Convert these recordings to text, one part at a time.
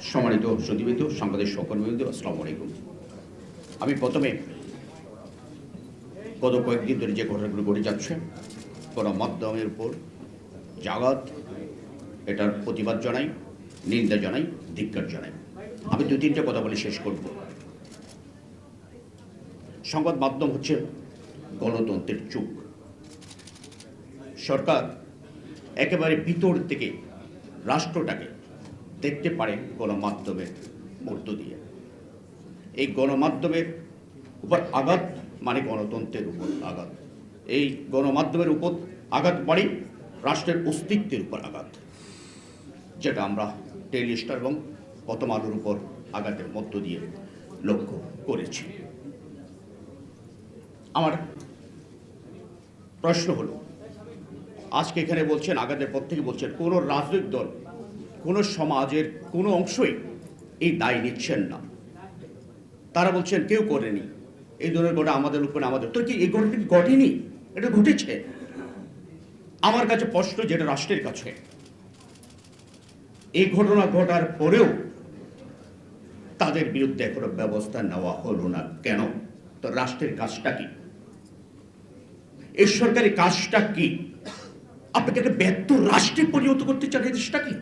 সম্মানিত সতীবৃন্দ, সাংবাদিক সহকর্মীবৃন্দ, আসসালামু আলাইকুম। আমি প্রথমে গত কয়েকদিন ধরে যে ঘটনাগুলো ঘটে যাচ্ছে গণমাধ্যমের উপর জাগাত, এটার প্রতিবাদ জানাই, নিন্দা জানাই, ধিক্কার জানাই। আমি দু তিনটা কথা বলে শেষ করব। সংবাদ মাধ্যম হচ্ছে গণতন্ত্রের চোখ। সরকার একেবারে ভিতর থেকে রাষ্ট্রটাকে দেখতে পারে গণমাধ্যমের মধ্য দিয়ে। এই গণমাধ্যমের উপর আঘাত মানে গণতন্ত্রের উপর আঘাত। এই গণমাধ্যমের উপর আঘাত মানে রাষ্ট্রের অস্তিত্বের উপর আঘাত, যেটা আমরা ডেইলি স্টার এবং প্রথম আলোর উপর আঘাতের মধ্য দিয়ে লক্ষ্য করেছি। আমার প্রশ্ন হলো, আজকে এখানে বলছেন, আঘাতের পর থেকে বলছেন কোনো রাজনৈতিক দল, কোনো সমাজের কোনো অংশই এই দায় নিচ্ছেন না। তারা বলছেন কেউ করেনি, এই ধরনের ঘটনা আমাদের উপরে আমাদের তো কি এই ঘটনা ঘটেনি? এটা ঘটেছে। আমার কাছে প্রশ্ন, যেটা রাষ্ট্রের কাছে, এই ঘটনা ঘটার পরেও তাদের বিরুদ্ধে কোনো ব্যবস্থা নেওয়া হলো না কেন? তো রাষ্ট্রের কাজটা কি? এই সরকারি কাজটা কি? আপনাকে একটা ব্যর্থ রাষ্ট্রে পরিণত করতে চান এই দেশটা কি?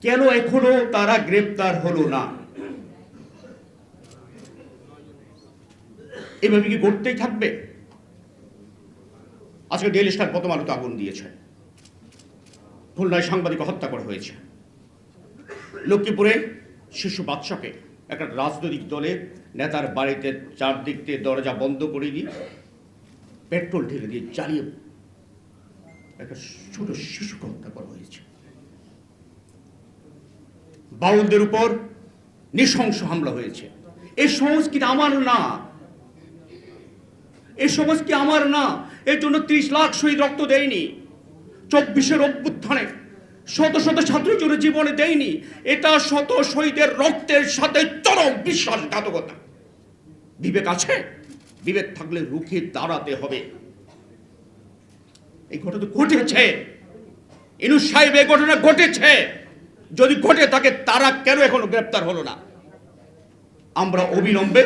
কেন এখনো তারা গ্রেপ্তার হলো না? এভাবে কি ঘটতেই থাকবে? আজকে ডেইলি স্টার প্রথম আলোতে আগুন দিয়েছে, খুলনায় সাংবাদিক হত্যা করা হয়েছে, লক্ষ্মীপুরে শিশু বাচ্চাকে একটা রাজনৈতিক দলের নেতার বাড়িতে চারদিক দিয়ে দরজা বন্ধ করে দিয়ে পেট্রোল ঢেলে দিয়ে জ্বালিয়ে একটা ছোট শিশুকে হত্যা করা হয়েছে। বাউলদের উপর নৃশংস হামলা হয়েছে। এই সংস্কৃতি আমার না, এই সংস্কৃতি আমার না। এর জন্য 30 লাখ শহীদ রক্ত দেয়নি। 24-এর অভ্যুত্থানে শত শত ছাত্রের জন্য জীবনে দেয়নি। এটা শত শহীদের রক্তের সাথে চরম বিশ্বাসঘাতকতা। বিবেক আছে? বিবেক থাকলে রুখে দাঁড়াতে হবে। এই ঘটনা ঘটেছে, ইনুস সাহেব, এই ঘটনা ঘটেছে। যদি ঘটে থাকে, তারা কেন এখনো গ্রেপ্তার হলো না? আমরা অবিলম্বে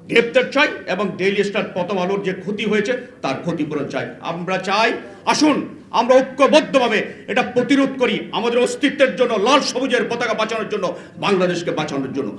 গ্রেপ্তার চাই এবং ডেইলি স্টার প্রথম আলোর যে ক্ষতি হয়েছে তার ক্ষতিপূরণ চাই। আমরা চাই, আসুন আমরা ঐক্যবদ্ধভাবে এটা প্রতিরোধ করি, আমাদের অস্তিত্বের জন্য, লাল সবুজের পতাকা বাঁচানোর জন্য, বাংলাদেশকে বাঁচানোর জন্য।